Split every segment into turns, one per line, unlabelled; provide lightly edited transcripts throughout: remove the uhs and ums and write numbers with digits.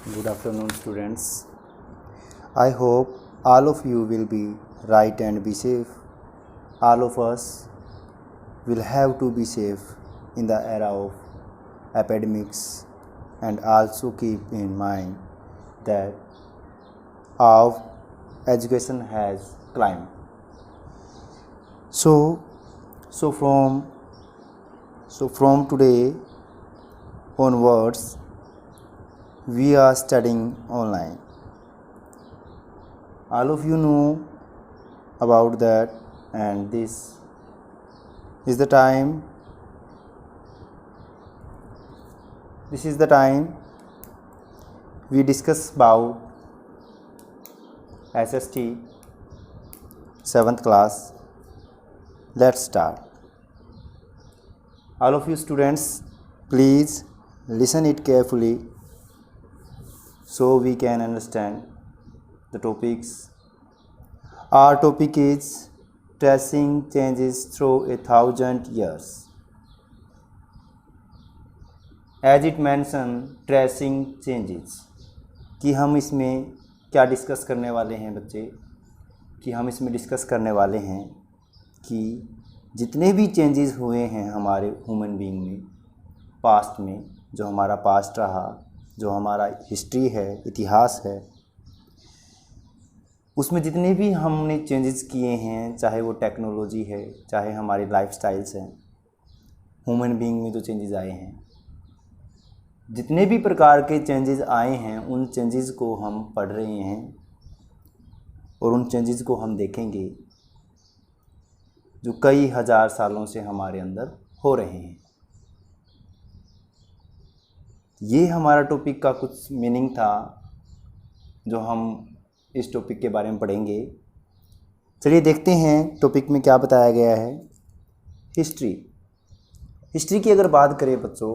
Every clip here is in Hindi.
Good afternoon, students. I hope all of you will be right and be safe. All of us will have to be safe in the era of epidemics, and also keep in mind that our education has climbed. So, so from today onwards, we are studying online. All of you know about that, and this is the time we discuss about SST 7th class. Let's start. All of you students, please listen it carefully so we can understand the topics. Our topic is tracing changes through 1,000 years. As it mentioned, tracing changes, कि हम इसमें क्या डिस्कस करने वाले हैं बच्चे, कि हम इसमें डिस्कस करने वाले हैं कि जितने भी चेंजेस हुए हैं हमारे ह्यूमन बीइंग में पास्ट में, जो हमारा पास्ट रहा, जो हमारा हिस्ट्री है, इतिहास है, उसमें जितने भी हमने चेंजेस किए हैं, चाहे वो टेक्नोलॉजी है, चाहे हमारे लाइफस्टाइल्स हैं, ह्यूमन बीइंग में जो चेंजेस आए हैं, जितने भी प्रकार के चेंजेस आए हैं, उन चेंजेस को हम पढ़ रहे हैं और उन चेंजेस को हम देखेंगे जो कई हज़ार सालों से हमारे अंदर हो रहे हैं। ये हमारा टॉपिक का कुछ मीनिंग था जो हम इस टॉपिक के बारे में पढ़ेंगे। चलिए देखते हैं टॉपिक में क्या बताया गया है। हिस्ट्री की अगर बात करें बच्चों,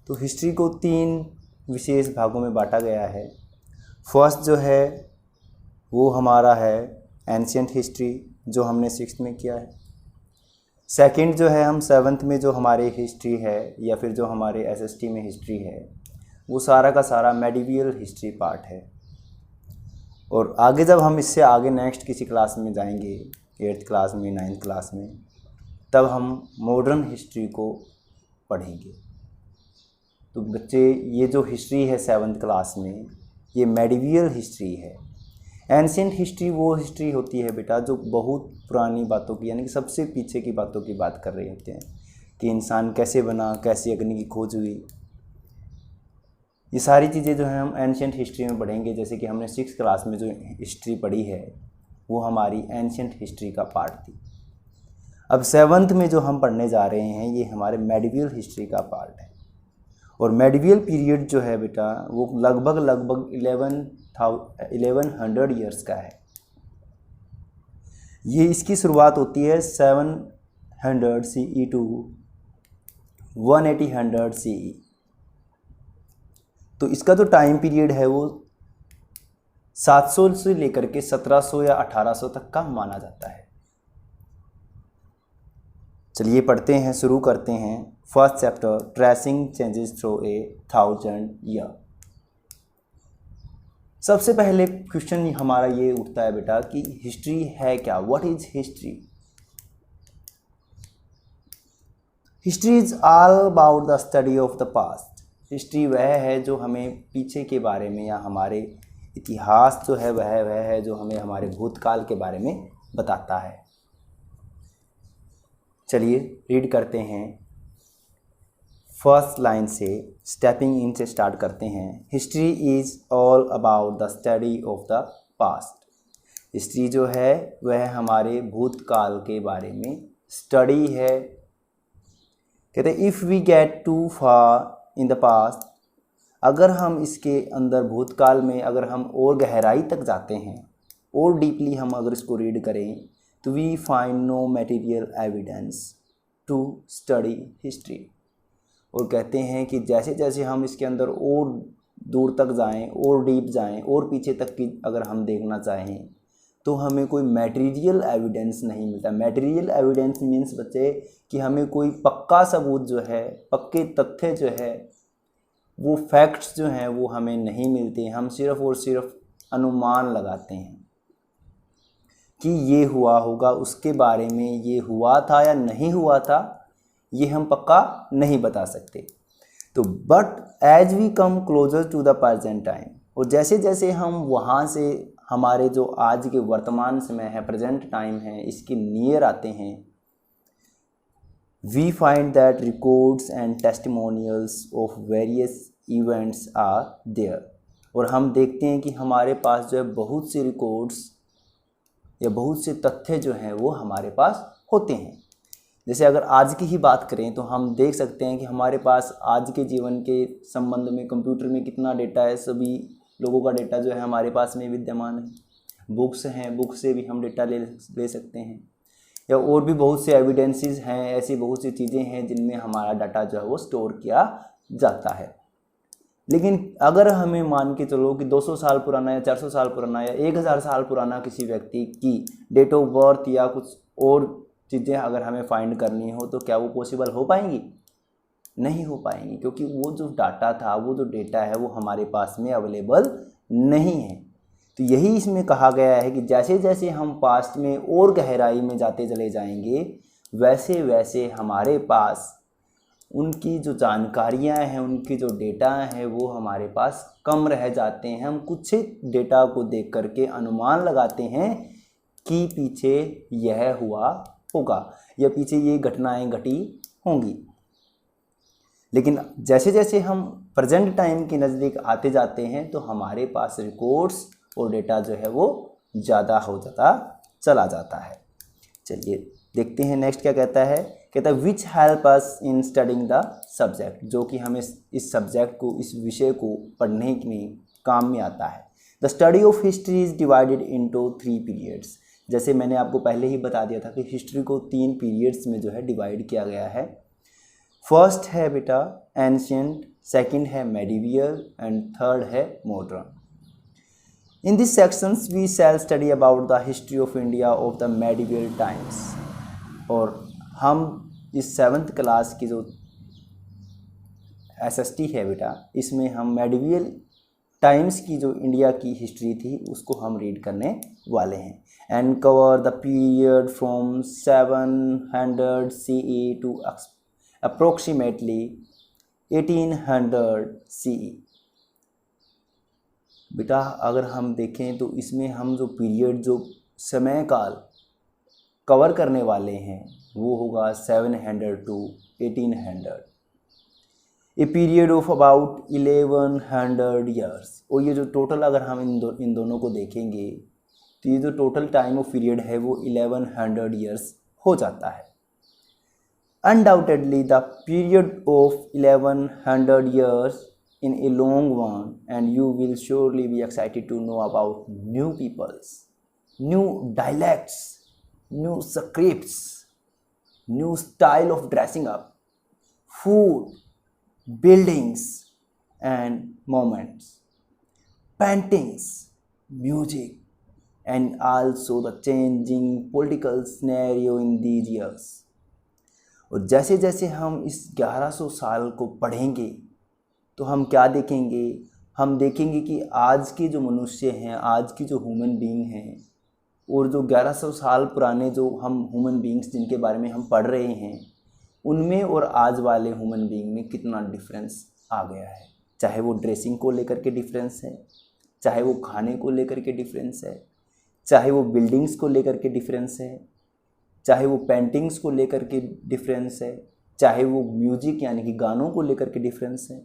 तो हिस्ट्री को 3 विशेष भागों में बांटा गया है। फर्स्ट जो है वो हमारा है एंशिएंट हिस्ट्री, जो हमने 6th में किया है। सेकंड जो है हम 7th में जो हमारे हिस्ट्री है, या फिर जो हमारे SST में हिस्ट्री है, वो सारा का सारा मेडिवियल हिस्ट्री पार्ट है। और आगे जब हम इससे आगे नेक्स्ट किसी क्लास में जाएंगे, 8th क्लास में, 9th क्लास में, तब हम मॉडर्न हिस्ट्री को पढ़ेंगे। तो बच्चे, ये जो हिस्ट्री है 7th क्लास में, ये मेडिवियल हिस्ट्री है। एंशिएंट हिस्ट्री वो हिस्ट्री होती है बेटा जो बहुत पुरानी बातों की, यानी कि सबसे पीछे की बातों की बात कर रहे होते हैं, कि इंसान कैसे बना, कैसे अग्नि की खोज हुई। ये सारी चीज़ें जो हैं हम एंशिएंट हिस्ट्री में पढ़ेंगे। जैसे कि हमने 6th क्लास में जो हिस्ट्री पढ़ी है वो हमारी एंशिएंट हिस्ट्री का पार्ट थी। अब 7th में जो हम पढ़ने जा रहे हैं ये हमारे मेडिवियल हिस्ट्री का पार्ट है। और मेडिवियल पीरियड जो है बेटा वो लगभग 1100 ईयर्स का है। ये इसकी शुरुआत होती है 700 CE टू 1800 CE। तो इसका जो टाइम पीरियड है वो 700 से लेकर के 1700 या 1800 तक का माना जाता है। चलिए पढ़ते हैं, शुरू करते हैं। First chapter, tracing changes through 1,000 year. सबसे पहले क्वेश्चन हमारा ये उठता है बेटा कि हिस्ट्री है क्या, what is history. History is all about the study of the past. History वह है जो हमें पीछे के बारे में, या हमारे इतिहास जो है वह है जो हमें हमारे भूतकाल के बारे में बताता है। चलिए रीड करते हैं। फर्स्ट लाइन से, स्टेपिंग इन से स्टार्ट करते हैं। History is all about the study of the past. History जो है वह हमारे भूतकाल के बारे में स्टडी है। कहते हैं if we get too far in the past, अगर हम इसके अंदर भूतकाल में अगर हम और गहराई तक जाते हैं, और डीपली हम अगर इसको रीड करें, तो we find no material evidence to study history. और कहते हैं कि जैसे जैसे हम इसके अंदर और दूर तक जाएं, और डीप जाएं, और पीछे तक की अगर हम देखना चाहें, तो हमें कोई मटेरियल एविडेंस नहीं मिलता। मटेरियल एविडेंस मीन्स बच्चे कि हमें कोई पक्का सबूत जो है, पक्के तथ्य जो है वो फैक्ट्स जो हैं वो हमें नहीं मिलते, हम सिर्फ़ और सिर्फ अनुमान लगाते हैं कि ये हुआ होगा, उसके बारे में ये हुआ था या नहीं हुआ था ये हम पक्का नहीं बता सकते। तो but as we come closer to the present time, और जैसे जैसे हम वहाँ से हमारे जो आज के वर्तमान समय है, प्रेजेंट टाइम है, इसके नियर आते हैं, we find that records and testimonials of various events are there, और हम देखते हैं कि हमारे पास जो है बहुत से रिकॉर्ड्स या बहुत से तथ्य जो हैं वो हमारे पास होते हैं। जैसे अगर आज की ही बात करें तो हम देख सकते हैं कि हमारे पास आज के जीवन के संबंध में कंप्यूटर में कितना डेटा है, सभी लोगों का डेटा जो है हमारे पास में विद्यमान है। बुक्स हैं, बुक से भी हम डेटा ले सकते हैं, या और भी बहुत से एविडेंसेस हैं, ऐसी बहुत सी चीज़ें हैं जिनमें हमारा डाटा जो है वो स्टोर किया जाता है। लेकिन अगर हमें मान के चलो कि 200 साल पुराना या 400 साल पुराना या 1000 साल पुराना किसी व्यक्ति की डेट ऑफ बर्थ या कुछ और चीज़ें अगर हमें फाइंड करनी हो तो क्या वो पॉसिबल हो पाएंगी? नहीं हो पाएंगी, क्योंकि वो जो डाटा था, वो जो डेटा है वो हमारे पास में अवेलेबल नहीं है। तो यही इसमें कहा गया है कि जैसे जैसे हम पास्ट में और गहराई में जाते चले जाएंगे वैसे वैसे हमारे पास उनकी जो जानकारियां हैं, उनकी जो डेटा हैं वो हमारे पास कम रह जाते हैं। हम कुछ डेटा को देख करके अनुमान लगाते हैं कि पीछे यह हुआ होगा या पीछे ये घटनाएं घटी होंगी। लेकिन जैसे जैसे हम प्रेजेंट टाइम के नज़दीक आते जाते हैं तो हमारे पास रिकॉर्ड्स और डेटा जो है वो ज़्यादा हो जाता चला जाता है। चलिए देखते हैं नेक्स्ट क्या कहता है। कहता है which help us in studying the subject, जो कि हमें इस सब्जेक्ट को, इस विषय को पढ़ने में काम में आता है। The study of history is divided into 3 periods. जैसे मैंने आपको पहले ही बता दिया था कि हिस्ट्री को 3 पीरियड्स में जो है डिवाइड किया गया है। फर्स्ट है बेटा एंशिएंट, सेकंड है मेडिवियल एंड थर्ड है modern. In this sections we shall study about the history of India of the medieval times. और हम इस 7th क्लास की जो SST है बेटा, इसमें हम मेडिवियल टाइम्स की जो इंडिया की हिस्ट्री थी उसको हम रीड करने वाले हैं। And cover the period from 700 CE to approximately 1800 CE। बेटा अगर हम देखें तो इसमें हम जो पीरियड, जो समय काल कवर करने वाले हैं वो होगा 700 to 1800, a period of about 1100 years. और ये जो टोटल अगर हम इन दोनों को देखेंगे तो ये जो टोटल टाइम ऑफ पीरियड है वो 1100 ईयर्स हो जाता है। Undoubtedly the period of 1100 years in a long one, and you will surely be excited to know about new peoples, new dialects, new scripts, new style of dressing up, food, buildings and moments, paintings, music, and also the changing political scenario in these years। और जैसे जैसे हम इस 1100 साल को पढ़ेंगे तो हम क्या देखेंगे? हम देखेंगे कि आज के जो मनुष्य हैं, आज की जो ह्यूमन बीइंग हैं, और जो 1100 साल पुराने जो हम ह्यूमन बीइंग्स जिनके बारे में हम पढ़ रहे हैं, उनमें और आज वाले ह्यूमन बीइंग में कितना डिफरेंस आ गया है। चाहे वो ड्रेसिंग को लेकर के डिफरेंस है, चाहे वो खाने को लेकर के डिफरेंस है, चाहे वो बिल्डिंग्स को लेकर के डिफरेंस है, चाहे वो पेंटिंग्स को लेकर के डिफरेंस है, चाहे वो म्यूजिक यानी कि गानों को लेकर के डिफरेंस है।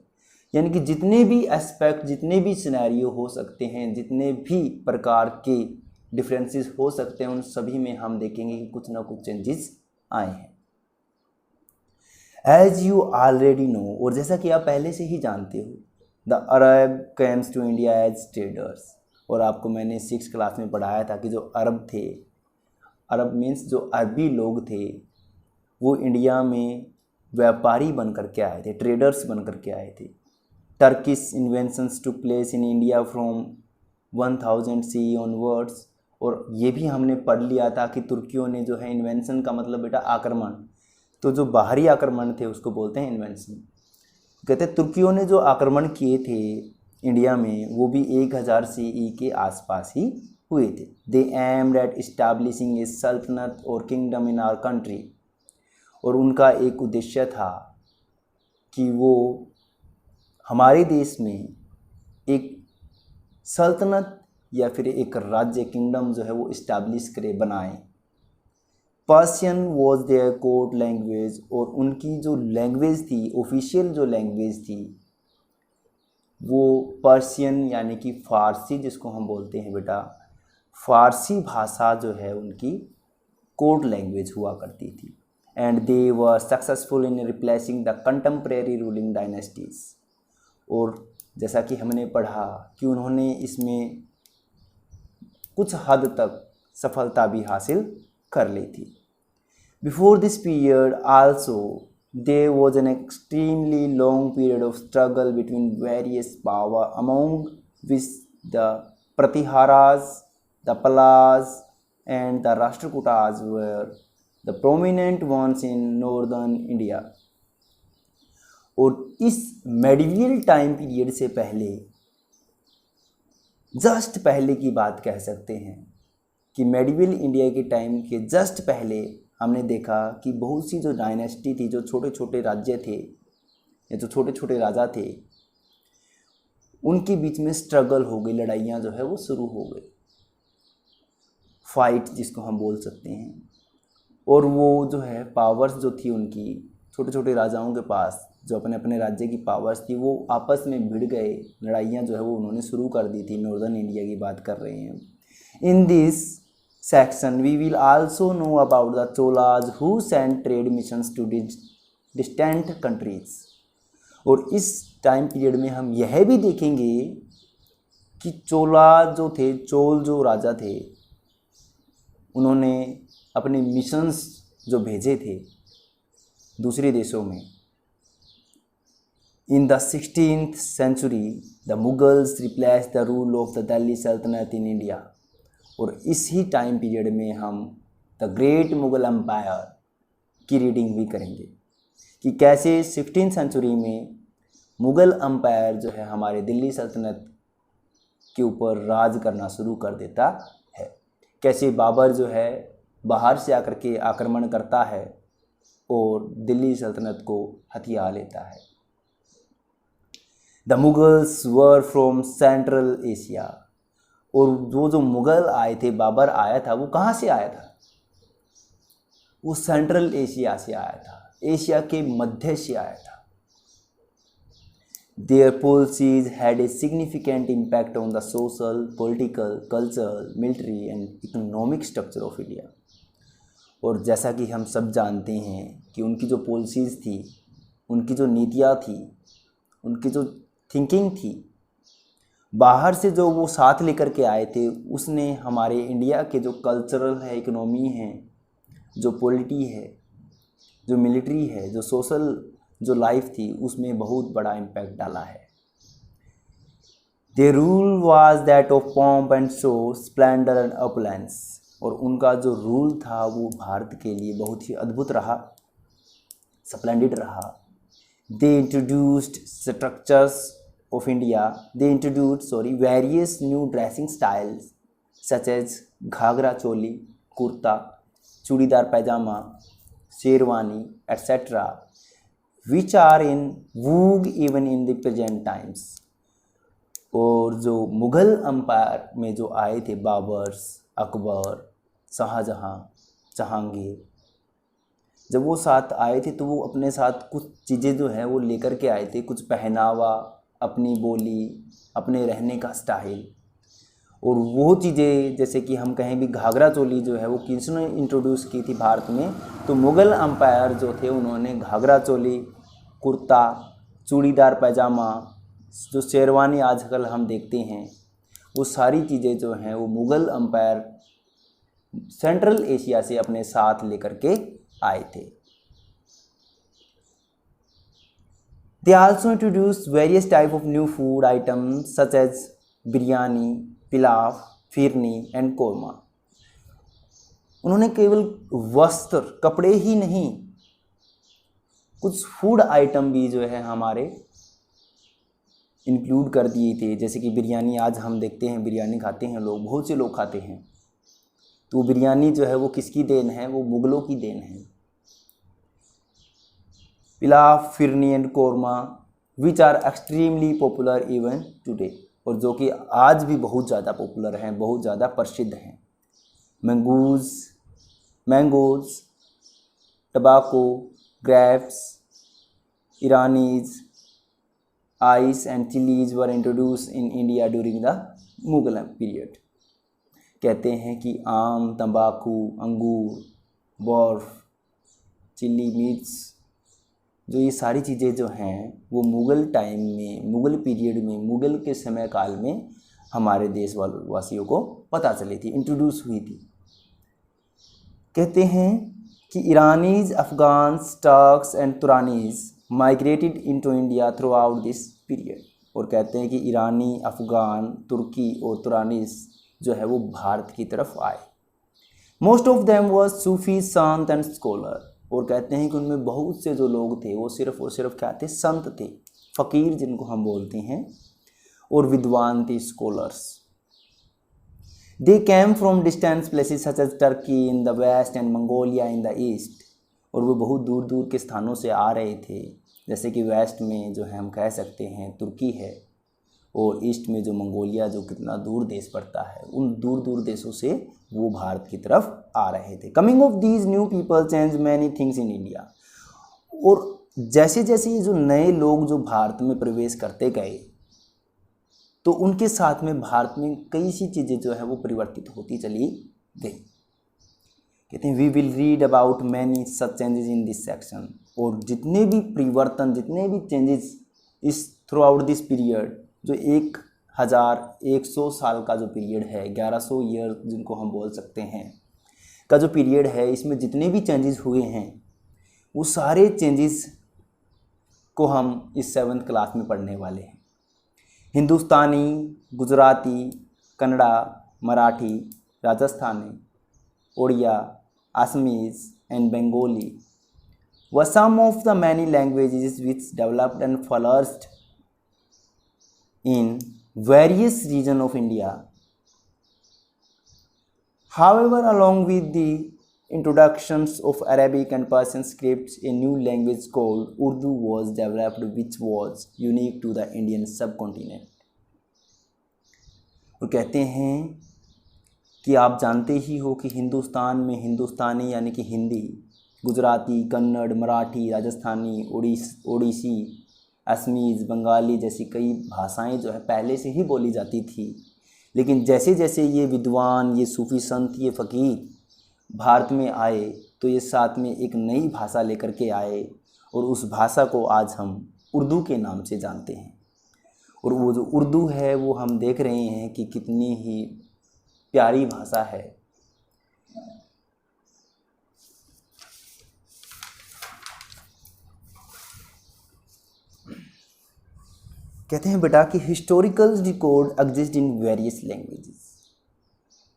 यानी कि जितने भी एस्पेक्ट, जितने भी सिनेरियो हो सकते हैं, जितने भी प्रकार के डिफरेंसेस हो सकते हैं, उन सभी में हम देखेंगे कि कुछ ना कुछ चेंजेस आए हैं। एज यू ऑलरेडी नो, और जैसा कि आप पहले से ही जानते हो, the Arab came to India as traders. और आपको मैंने 6th क्लास में पढ़ाया था कि जो अरब थे, अरब मीन्स जो अरबी लोग थे, वो इंडिया में व्यापारी बन कर के आए थे, ट्रेडर्स बन कर के आए थे। Turkish inventions took place in India from 1000 CE onwards। और ये भी हमने पढ़ लिया था कि तुर्कियों ने जो है, इन्वेंशन का मतलब बेटा आक्रमण, तो जो बाहरी आक्रमण थे उसको बोलते हैं इन्वेंशन। कहते तुर्कियों ने जो आक्रमण किए थे इंडिया में वो भी 1000 CE के आसपास ही हुए थे। दे एम्ड एट इस्टाब्लिशिंग ए सल्तनत और किंगडम इन आवर कंट्री, और उनका एक उद्देश्य था कि वो हमारे देश में एक सल्तनत या फिर एक राज्य किंगडम जो है वो इस्टाब्लिश करे, बनाए। Persian was their court language, और उनकी जो लैंग्वेज थी, ऑफिशियल जो लैंग्वेज थी, वो पर्शियन यानी कि फ़ारसी जिसको हम बोलते हैं बेटा, फ़ारसी भाषा जो है उनकी कोर्ट लैंग्वेज हुआ करती थी। And they were successful in replacing the contemporary ruling dynasties, और जैसा कि हमने पढ़ा कि उन्होंने इसमें कुछ हद तक सफलता भी हासिल कर ली थी। Before this period also there was an extremely long period of struggle between various power among which the Pratiharas, the Palas and the Rashtrakutas were the prominent ones in northern India. और इस मेडिवियल टाइम पीरियड से पहले, जस्ट पहले की बात कह सकते हैं कि मेडिवियल इंडिया के टाइम के जस्ट पहले हमने देखा कि बहुत सी जो डायनेस्टी थी, जो छोटे छोटे राज्य थे या जो छोटे छोटे राजा थे, उनके बीच में स्ट्रगल हो गई, लड़ाइयाँ जो है वो शुरू हो गई, फाइट जिसको हम बोल सकते हैं। और वो जो है पावर्स जो थी उनकी, छोटे छोटे राजाओं के पास जो अपने अपने राज्य की पावर्स थी, वो आपस में भिड़ गए, लड़ाइयाँ जो है वो उन्होंने शुरू कर दी थी। नॉर्दर्न इंडिया की बात कर रहे हैं। In this section we will also know about the Cholas who send trade missions to distant countries. और इस टाइम पीरियड में हम यह भी देखेंगे कि चोला जो थे, चोल जो राजा थे, उन्होंने अपने मिशंस जो भेजे थे दूसरे देशों में। In the 16th century, the Mughals replaced the rule of the Delhi Sultanate in India। और इसी टाइम पीरियड में हम द ग्रेट मुग़ल एम्पायर की रीडिंग भी करेंगे कि कैसे 16th सेंचुरी में मुग़ल एम्पायर जो है हमारे दिल्ली सल्तनत के ऊपर राज करना शुरू कर देता है। कैसे बाबर जो है बाहर से आकर के आक्रमण करता है और दिल्ली सल्तनत को हथिया लेता है। The Mughals were from central Asia. और जो मुग़ल आए थे, बाबर आया था, वो कहाँ से आया था? वो सेंट्रल एशिया से आया था, एशिया के मध्य से आया था। Their policies had a significant impact on the social, political, cultural, military and economic structure of India। और जैसा कि हम सब जानते हैं कि उनकी जो पॉलिसीज़ थी, उनकी जो नीतियाँ थी, उनकी जो थिंकिंग थी, बाहर से जो वो साथ लेकर के आए थे, उसने हमारे इंडिया के जो कल्चरल है, इकोनॉमी है, जो पॉलिटी है, जो मिलिट्री है, जो सोशल जो लाइफ थी, उसमें बहुत बड़ा इम्पैक्ट डाला है। Their rule was that of pomp and show, splendor and opulence। और उनका जो रूल था वो भारत के लिए बहुत ही अद्भुत रहा, स्प्लेंडिड रहा। They introduced structures of India, they introduced various new dressing styles such as ghagra choli, kurta, churidar pyjama, sherwani etc. which are in vogue even in the present times। और जो मुग़ल अम्पायर में जो आए थे, बाबर्स, अकबर, शाहजहाँ, जहांगीर, जब वो साथ आए थे तो वो अपने साथ कुछ चीज़ें जो है वो लेकर के आए थे, कुछ पहनावा, अपनी बोली, अपने रहने का स्टाइल। और वो चीज़ें जैसे कि हम कहें भी घाघरा चोली जो है वो किसने इंट्रोड्यूस की थी भारत में, तो मुग़ल अम्पायर जो थे उन्होंने घाघरा चोली, कुर्ता, चूड़ीदार पैजामा, जो शेरवानी आजकल हम देखते हैं, वो सारी चीज़ें जो हैं वो मुग़ल अम्पायर सेंट्रल एशिया से अपने साथ लेकर के आए थे। They also introduced various type of new food items such as biryani, pilau, phirni and korma. उन्होंने केवल वस्त्र, कपड़े ही नहीं, कुछ फूड आइटम भी जो है हमारे इंक्लूड कर दिए थे। जैसे कि बिरयानी, आज हम देखते हैं बिरयानी खाते हैं लोग, बहुत से लोग खाते हैं, तो बिरयानी जो है वो किसकी देन है? वो मुग़लों की देन है। Pilaf, phirni and korma which are extremely popular even today, और जो कि आज भी बहुत ज़्यादा पॉपुलर हैं, बहुत ज़्यादा प्रसिद्ध हैं। Mangoes, tobacco, grapes, Iranis, ice and chillies were introduce in India during the Mughal period. कहते हैं कि आम, तंबाकू, अंगूर, बर्फ़, चिली, मिर्च, जो ये सारी चीज़ें जो हैं वो मुग़ल टाइम में, मुग़ल पीरियड में, मुग़ल के समय काल में हमारे देश वासियों को पता चली थी, इंट्रोड्यूस हुई थी। कहते हैं कि Iranis, Afghans, Turks and Turanis migrated into India throughout this period, और कहते हैं कि ईरानी, अफ़गान, तुर्की और तुरानीज जो है वो भारत की तरफ आए। Most of them was Sufi, Sant and scholar, और कहते हैं कि उनमें बहुत से जो लोग थे वो सिर्फ़ और सिर्फ क्या थे? संत थे, फ़कीर जिनको हम बोलते हैं, और विद्वान थे, scholars. They came from distance places such as Turkey in the west and Mongolia in the east, और वो बहुत दूर दूर के स्थानों से आ रहे थे, जैसे कि वेस्ट में जो है हम कह सकते हैं तुर्की है, और ईस्ट में जो मंगोलिया, जो कितना दूर देश पड़ता है, उन दूर दूर देशों से वो भारत की तरफ आ रहे थे। Coming of these new people change many things in India, और जैसे जैसे ये जो नए लोग जो भारत में प्रवेश करते गए, तो उनके साथ में भारत में कई सी चीज़ें जो है वो परिवर्तित होती चली गई। कहते हैं we will read about many such changes in this section, और जितने भी परिवर्तन, जितने भी चेंजेस इस थ्रू आउट दिस पीरियड, जो 1100 साल का जो पीरियड है, 1100 ईयर जिनको हम बोल सकते हैं का जो पीरियड है, इसमें जितने भी चेंजेस हुए हैं वो सारे चेंजेस को हम इस 7th क्लास में पढ़ने वाले हैं। Hindustani, Gujarati, Kannada, Marathi, Rajasthani, Odia, Assamese and Bengali were some of the many languages which developed and flourished in various regions of India. However, along with the introductions of Arabic and Persian scripts, a new language called Urdu was developed, which was unique to the Indian subcontinent. और कहते हैं कि आप जानते ही हो कि हिंदुस्तान में हिंदुस्तानी यानी कि हिंदी, गुजराती, कन्नड़, मराठी, राजस्थानी, ओडिसी, असमीज़, बंगाली जैसी कई भाषाएं जो है पहले से ही बोली जाती थी, लेकिन जैसे जैसे ये विद्वान, ये सूफी संत, ये फ़कीर भारत में आए, तो ये साथ में एक नई भाषा लेकर के आए, और उस भाषा को आज हम उर्दू के नाम से जानते हैं। और वो जो उर्दू है वो हम देख रहे हैं कि कितनी ही प्यारी भाषा है। कहते हैं बेटा कि historical record exist in various languages,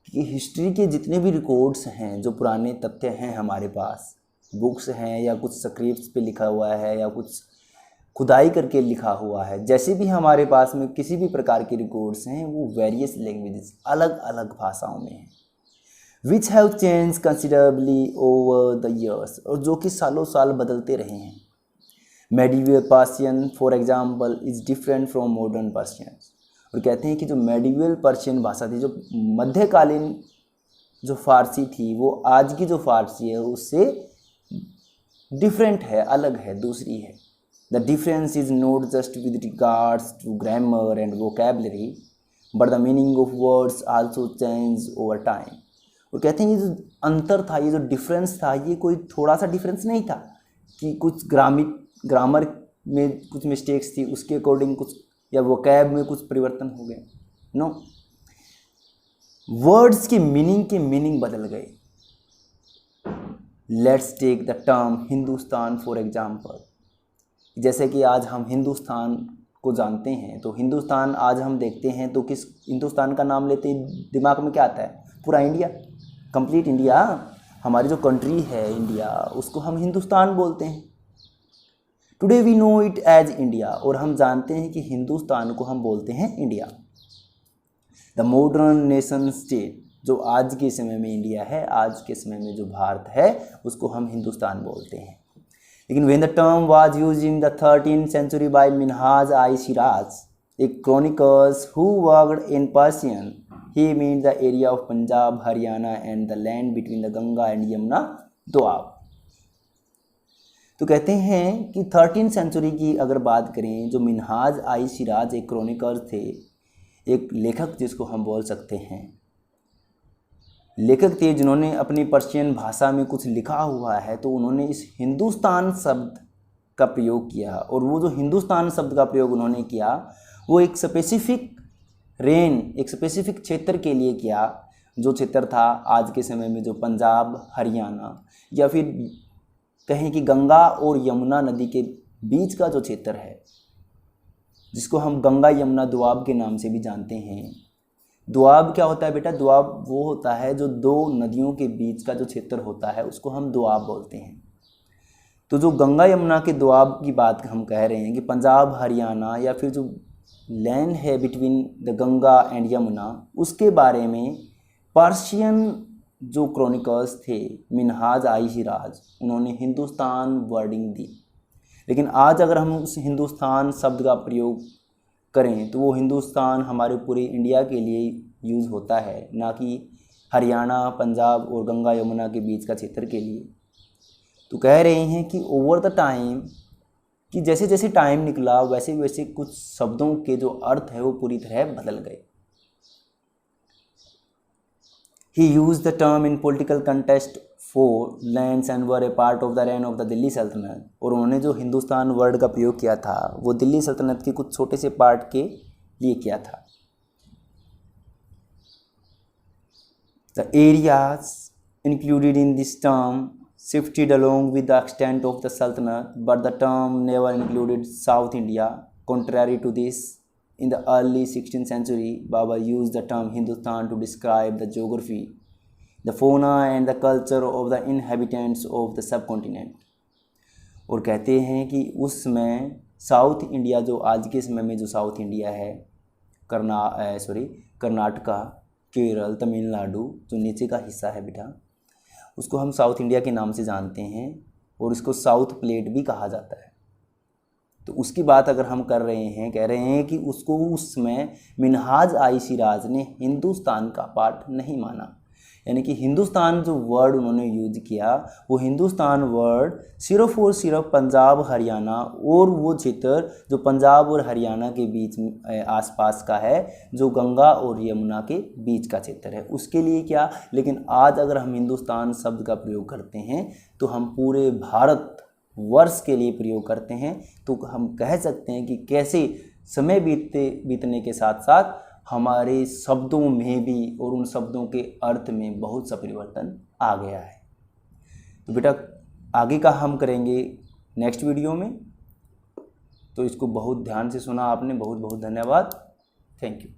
कि हिस्ट्री के जितने भी रिकॉर्ड्स हैं, जो पुराने तथ्य हैं हमारे पास, बुक्स हैं या कुछ स्क्रिप्ट्स पे लिखा हुआ है या कुछ खुदाई करके लिखा हुआ है, जैसे भी हमारे पास में किसी भी प्रकार के रिकॉर्ड्स हैं वो वेरियस लैंग्वेजेस, अलग अलग भाषाओं में हैं, which have change considerably over the years, और जो कि सालों साल बदलते रहे हैं। Medieval Persian for example is different from modern Persian, और कहते हैं कि जो मेडिवल पर्शियन भाषा थी, जो मध्यकालीन जो फ़ारसी थी, वो आज की जो फ़ारसी है उससे डिफरेंट है, अलग है, दूसरी है। The difference is not just with regards to grammar and vocabulary but the meaning of words also change over time. और कहते हैं ये जो अंतर था, ये जो डिफरेंस था, ये कोई थोड़ा सा डिफरेंस नहीं था कि कुछ ग्रामर में कुछ मिस्टेक्स थी, उसके अकॉर्डिंग कुछ, या वोकैब में कुछ परिवर्तन हो गए। नो, वर्ड्स के मीनिंग बदल गए। Let's take the term Hindustan for example. जैसे कि आज हम हिंदुस्तान को जानते हैं, तो हिंदुस्तान आज हम देखते हैं तो किस हिंदुस्तान का नाम लेते ही दिमाग में क्या आता है? पूरा इंडिया, कंप्लीट इंडिया, हमारी जो कंट्री है इंडिया, उसको हम हिंदुस्तान बोलते हैं। Today we know it as India, और हम जानते हैं कि हिंदुस्तान को हम बोलते हैं India. The modern nation state, जो आज के समय में इंडिया है, आज के समय में जो भारत है, उसको हम हिंदुस्तान बोलते हैं। लेकिन when the term was used in the 13th century by Minhaj-i-Shiraz, a chronicler who worked in Persian, he meant the area of Punjab, Haryana and the land between the Ganga and Yamuna Doab। तो कहते हैं कि 13th सेंचुरी की अगर बात करें, जो मिनहाज आई सिराज एक क्रॉनिकल थे, एक लेखक जिसको हम बोल सकते हैं, लेखक थे जिन्होंने अपनी पर्शियन भाषा में कुछ लिखा हुआ है, तो उन्होंने इस हिंदुस्तान शब्द का प्रयोग किया। और वो जो हिंदुस्तान शब्द का प्रयोग उन्होंने किया वो एक स्पेसिफिक एक स्पेसिफिक क्षेत्र के लिए किया, जो क्षेत्र था आज के समय में जो पंजाब, हरियाणा या फिर कहें कि गंगा और यमुना नदी के बीच का जो क्षेत्र है, जिसको हम गंगा यमुना दोआब के नाम से भी जानते हैं। दोआब क्या होता है बेटा? दोआब वो होता है जो दो नदियों के बीच का जो क्षेत्र होता है, उसको हम दोआब बोलते हैं। तो जो गंगा यमुना के दोआब की बात हम कह रहे हैं कि पंजाब, हरियाणा या फिर जो लैंड है between the Ganga and Yamuna, उसके बारे में पर्शियन जो क्रॉनिकल्स थे, मिनहाज आई सिराज, उन्होंने हिंदुस्तान वर्डिंग दी। लेकिन आज अगर हम उस हिंदुस्तान शब्द का प्रयोग करें तो वो हिंदुस्तान हमारे पूरे इंडिया के लिए यूज़ होता है, ना कि हरियाणा, पंजाब और गंगा यमुना के बीच का क्षेत्र के लिए। तो कह रहे हैं कि ओवर द टाइम, कि जैसे जैसे टाइम निकला वैसे वैसे कुछ शब्दों के जो अर्थ है वो पूरी तरह बदल गए। He used the term in political context for lands and were a part of the reign of the Delhi सल्तनत। और उन्होंने जो हिंदुस्तान वर्ड का प्रयोग किया था वो दिल्ली सल्तनत के कुछ छोटे से पार्ट के लिए किया था। The areas included in this term shifted along with the extent of the Sultanate, but the term never included South India. Contrary to this, in the early 16th century, Babur used the term Hindustan to describe the geography, the fauna and the culture of the inhabitants of the subcontinent। और कहते हैं कि उस समय साउथ इंडिया, जो आज के समय में जो साउथ इंडिया है, कर्नाटका, केरल, तमिलनाडु, जो नीचे का हिस्सा है बेटा, उसको हम साउथ इंडिया के नाम से जानते हैं और इसको साउथ प्लेट भी कहा जाता है। तो उसकी बात अगर हम कर रहे हैं, कह रहे हैं कि उसको उस समय मिनहाज आई सिराज ने हिंदुस्तान का पार्ट नहीं माना, यानी कि हिंदुस्तान जो वर्ड उन्होंने यूज किया वो हिंदुस्तान वर्ड सिर्फ और सिर्फ पंजाब, हरियाणा और वो क्षेत्र जो पंजाब और हरियाणा के बीच आसपास का है, जो गंगा और यमुना के बीच का क्षेत्र है, उसके लिए क्या। लेकिन आज अगर हम हिंदुस्तान शब्द का प्रयोग करते हैं तो हम पूरे भारत वर्ष के लिए प्रयोग करते हैं। तो हम कह सकते हैं कि कैसे समय बीतने के साथ साथ हमारे शब्दों में भी और उन शब्दों के अर्थ में बहुत सा परिवर्तन आ गया है। तो बेटा आगे का हम करेंगे नेक्स्ट वीडियो में, तो इसको बहुत ध्यान से सुना आपने। बहुत बहुत धन्यवाद। Thank you.